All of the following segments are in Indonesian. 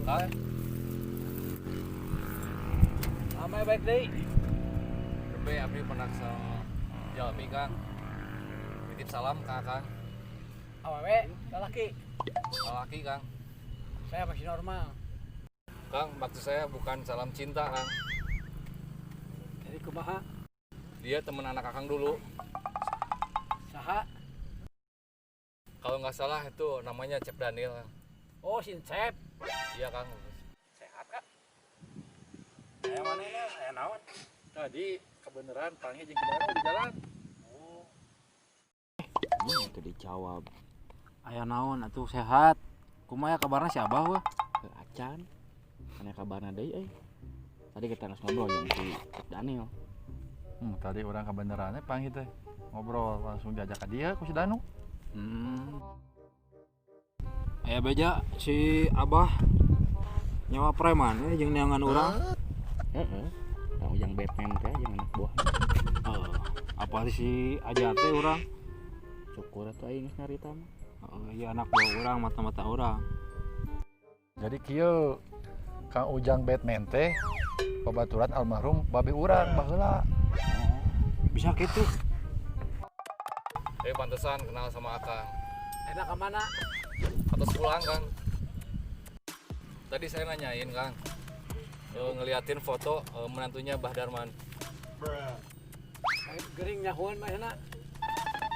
Kang, Amai baik deh. Rebe abdi pernah jalmi Kang. Titip salam ke Kang. Awewe, lelaki. Laki Kang. Saya masih normal. Kang, maksud saya bukan salam cinta Kang. Jadi kumaha? Dia teman anak Akang dulu. Saha? Kalau nggak salah itu namanya Cep Daniel Kang. Oh, Sincep. Iya Kang. Sehat kak? Saya mana ini? Saya naon? Tadi kebenaran Pangi jeung kemana di jalan. Oh. Itu dijawab. Aya naon atuh sehat. Kumaha kabarna si Abah weh? Ke acan. Ane kabarna deui euy. Tadi kita geus ngobrol jeung si Daniel. Tadi orang kebenarannya Pangi teh ngobrol langsung diajak ke dia ku si Danu. Aya beja si Abah nyawa preman jeung neangan urang. Heeh. Kang Ujang Batman teh jeung anak buah. Apa si Aja teh urang? Syukur atuh aing geus nyarita mah. Iya anak buah urang mata-mata urang. Jadi kieu Kang Ujang Batman teh babaturan almarhum babe urang baheula. Bisa gitu. Pantesan kenal sama Akang. Enak ke mana? Atas pulang Kang. Tadi saya nanyain Kang. Ngeliatin foto menantunya Bah Darman. Gering nyahuan mah enak.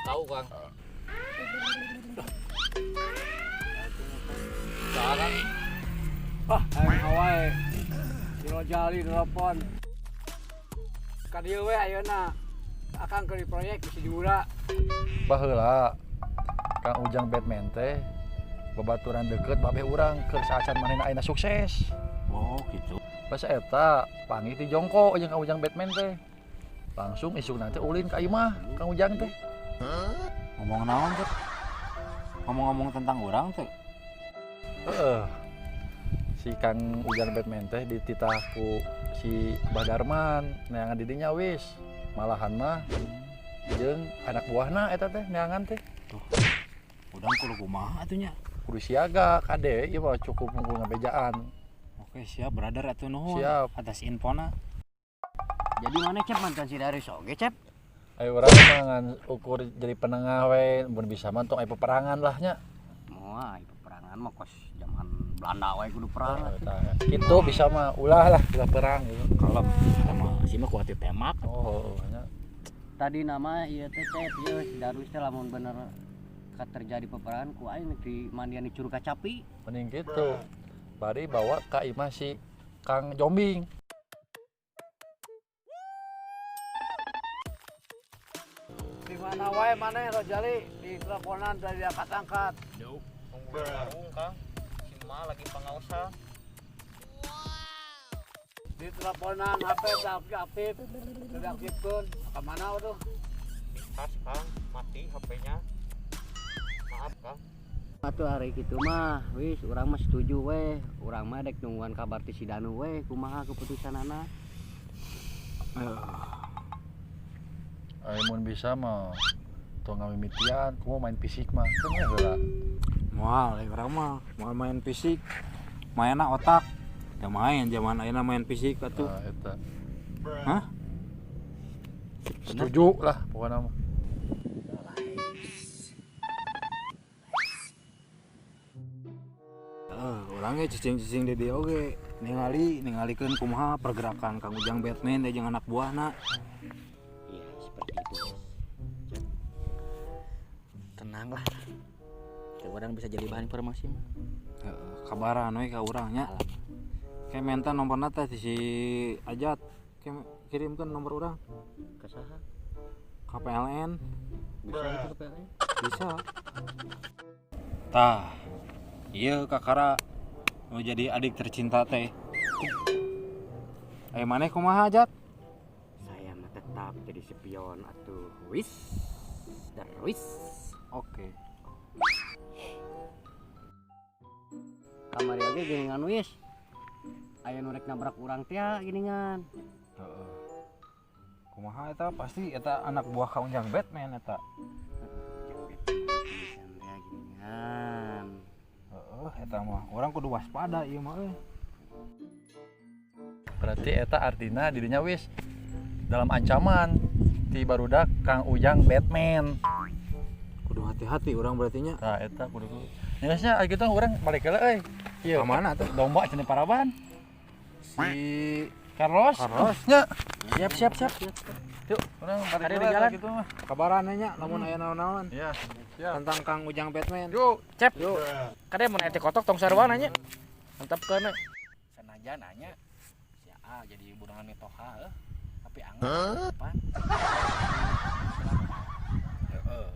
Tahu Kang. Tahu Kang. Wah, ayo hawaii. Dilo jali telepon. Ka dieu we ayeuna. Akang ke di proyek bisa diura. Baheula Kang Ujang Batman teh babaturan deket babe urang keur saacan manehna ayeuna sukses. Oh gitu. Pas eta Pangi ti jongko jeung Kang Ujang Batman teh. Langsung isuk nanti ulin ka imah Kang Ujang teh. Ngomong naon teh? Ngomong-ngomong tentang urang teh. Si Kang Ujang Batman teh dititah ku si Abah Darman neangan di dinya wis. Malahan mah jeung anak buahna eta teh neangan teh. Tuh. Udang kudu kumaha atunya? Kudu siaga kade ieu mah cukup unggul ngabejaan. Oke, siap brother atuh nuhun. Siap. Atas infona. Jadi mana Cep mantan si Darius oge Cep? Ayo urang mah ngan ukur jadi penengah we mun bisa mah tong aya peperangan lah nya. Moal peperangan mah kos zaman Belanda wae kudu perang. Kitu bisa mah ulah lah ulah perang gitu. Kalau sama si mah kuat tembak. Oh, nya. Tadi nama ieu teh Cep ieu si Darius teh lamun bener terjadi peperangan ku aing di mandian di Curug Kacapi. Mending gitu. Bari bawa ka imah si Kang Jombing. Di mana wae maneh Rojali di teleponan dari angkat-angkat. Warung Kang. Si Ma lagi pangaosa. Di teleponan HP tak aktif. Sudah aktifkeun. Ka mana tuh? Tas Kang, mati HP-nya. Maaf Kang. Atuh hari kitu mah wis urang mah setuju we. Urang mah dek nungguan kabar ti si Danu we kumaha keputusanana. Ayo mun bisa mah tong ngamimitian kumaha main fisik mah. Kan heula. Moal urang mah moal main fisik. Mainna otak. Ya main zaman ayeuna main fisik atuh. Nah, eta. Hah? Setuju lah pokoknya mah. Orangnya cicing-cicing di dia oge ningalikeun kumaha pergerakan Kang Ujang Batman jeung anak buahna. Iya seperti itu. Tenanglah. Teu urang bisa jadi bahan informasi mah. Kabaran we ka urang nya. Kayak minta nomorna teh si Ajat. Kirimkeun nomor urang. Ka saha? Ka PLN. Bisa gitu ke PLN? Bisa. Tah. Ieu kakara mau jadi adik tercinta teh. Aya maneh kumaha Ajat? Saya mah tetap jadi spion atuh. Wis. Dan wis. Oke. Kamari oge geuningan wis. Aya nu rek nabrak urang teh geuningan. Heeh. Kumaha eta pasti eta anak buah Kang Ujang Batman eta. Geuningan. Heeh. eta mah orang kudu waspada ieu mah euy. Berarti eta artina dirinya wis dalam ancaman ti barudak Kang Ujang Batman. Kudu hati-hati orang berarti nya. Nah eta kudu nyagesnya aya kitu urang balik heula euy. Ieu Kamana tuh? domba cenah paraban. Si Carlos. Carlos. Nya. Siap. Yuk, urang balik Ada di heula jalan. kitu mah. kabaran nya lamun aya naon-naon Iya. Siap. tentang Kang Ujang Batman. Yuk. Cep. Yuk. Kade mun ete kotok tong sarua nanya. Mantap kana. Sanajan nanya. Si A jadi budangan mitoha tapi anggar depan. Heeh.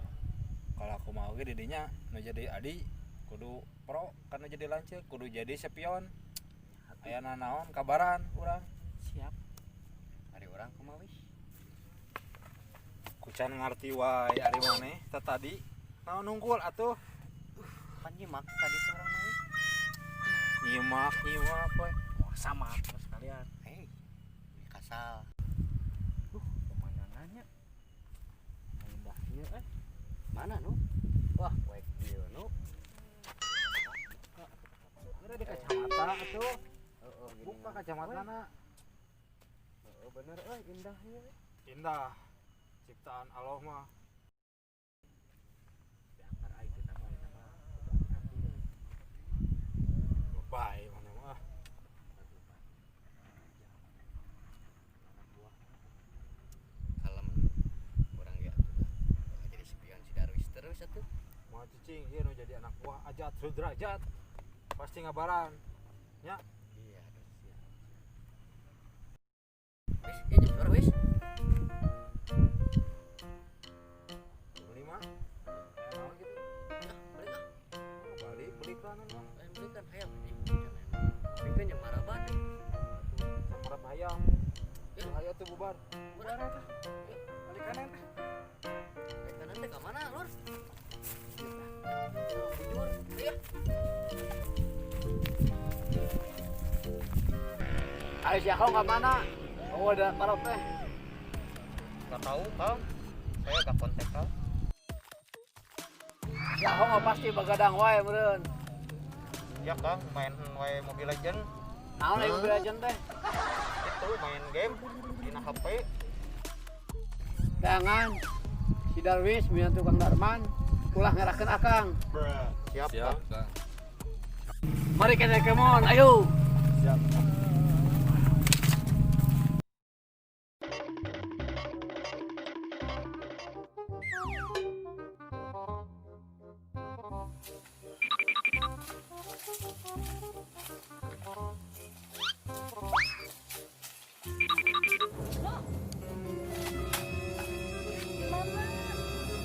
Kalau aku mau ge didinya nu jadi adi kudu pro karena jadi lanceuk kudu jadi sepion. Aya naon kabaran urang. Siap. Ari urang kumaha wis? Kucan ngarti wae ari maneh teh tadi naon nungkul atuh Pan nyimak tadi seorang mah. nyimak we. Wah, sama terus kalian. Hei. Kasal. Kemana nanya? Indah ieu Mana nu? Wah, poek ieu nu. Ada di kacamata atuh. Heeh, Buka kacamatana. Heeh, bener indah ieu. Indah. Ciptaan Allah mah. Dianggar ai teh nama. Bae mana mah. Kalem urang ya jadi spion si Darwis terus atuh. Mau cicing ieu nu jadi anak buah Ajat Sudrajat. Pasti ngabaran. Nya, Iya, aduh siap. Wis, ieu jam suara wis. 25. Naon gitu. Ya, balik ah. Oh, balik kan mah. Belikan hayam ini. Belikan yang maraban. Samarap hayam. Ya. Aya tuh bubar. Udah eta. Balik kanan. Balik kanan teh ka mana, Lur? Bujur. Ayo. Ayo si Akong ke mana? Oh ada parok teh. Enggak tahu, Kang. Saya enggak kontak, Kang. Si Akong mah pasti begadang wae meureun. Ya, Kang, main wae Mobile Legend. Naon aya Mobile Legend teh? Itu main game di HP. Jangan. Si Darwis minat tukang Darman. Ulah ngerahkeun Akang. Siap, Siap, Kang. Kang. Mari kita kemon, ayo.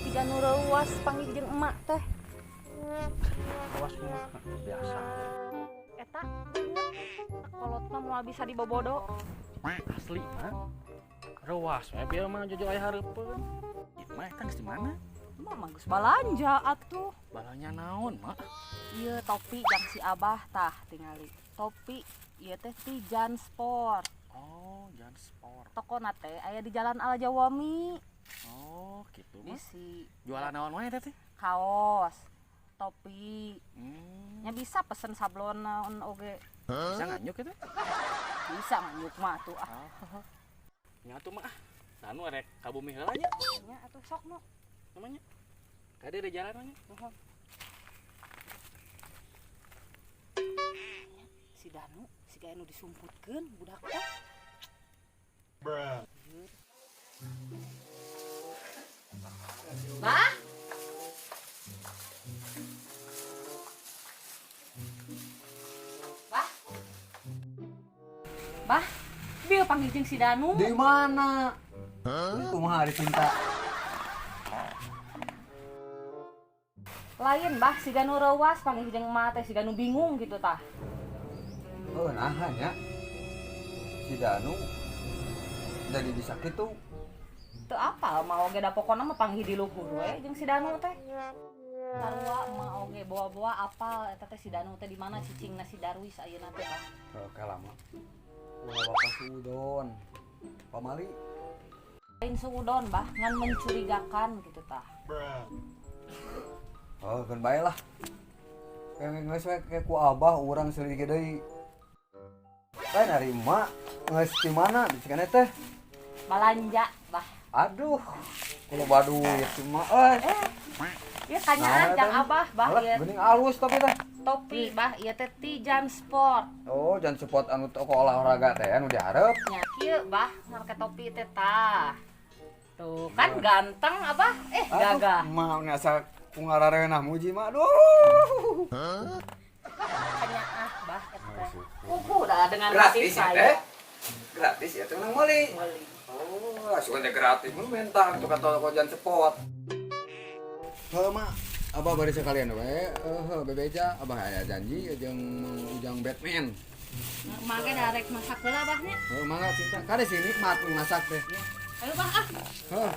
Tiga nu reuwas panggil jeung emak teh. Awas mah biasa. Eta kolot mah moal bisa dibobodo. Asli mah. Rewas we bieu mah jojo aya hareupeun. Ieu mah eta geus di mana? Mah mah geus balanja atuh. Balanya naon, Mak? Ieu topi jang si Abah tah tingali. Topi ieu teh ti Jan Sport. Oh, Jan Sport. Tokona teh aya di Jalan Al Jawami. Oh, gitu mah. Bisi Jualan naon wae teh? kaos, topi. Hmm. Nya bisa pesen sablon naon oge. Bisa nganyuk itu? Bisa nganyuk mah tuh ah. Nya tuh mah. Anu rek ka bumi heula nya Nya atuh sok nu. namanya. Tadi ada jalan nya. Nuhun. Si Danu, si gaya nu disumputkeun budak teh. Bah? Bah? Bah? Bieu panggil jeung si Danu. Di mana? Kumaha hari cinta? Lain bah, si Danu rewas panggil jeung emak teh, si Danu bingung gitu tah. Oh nah ya si Danu jadi bisa gitu. Teu apal mah oge da pokona mah panggil di luhur we jeung si Danu teh. Sarua mah oge bawa-bawa apal eta teh si Danu teh di mana cicingna si Darwis ayeuna teh bah. Kalau kalama ulah bapak suudon pamali Lain suudon bah, ngan mencurigakan gitu tah. oh kan bae lah Geus we ke ku abah urang selidiki deui. Lain hari mak geus di mana di kana teh? Balanja bah. Aduh. Kulo baduit si mak euy. Ieu kanyaan jang abah bah Alah, ieu geuning alus tapi teh. topi bah ieu teh Tijan Sport. Oh, jangan support anu toko olahraga teh anu diharap. Nya kieu bah ngarke topi teh tah. Tuh kan ganteng abah gagah. Mak nasa kungarareunah muji mak. Aduh. Kanyaan bah eta teh. Udah dengan Gratis ya saya. teh? Gratis ya teh nang meuli. Meuli. Oh, asuhan teh gratis mun mentang untuk toko jangan support. Heuh mak, abah bari sekalian we. Bebeja abah aya janji jeung Ujang Batman. Mangga darek masak heula abahnya. Mangga cinta. Kade sini mat masak teh. Ayo bah ah. Heuh.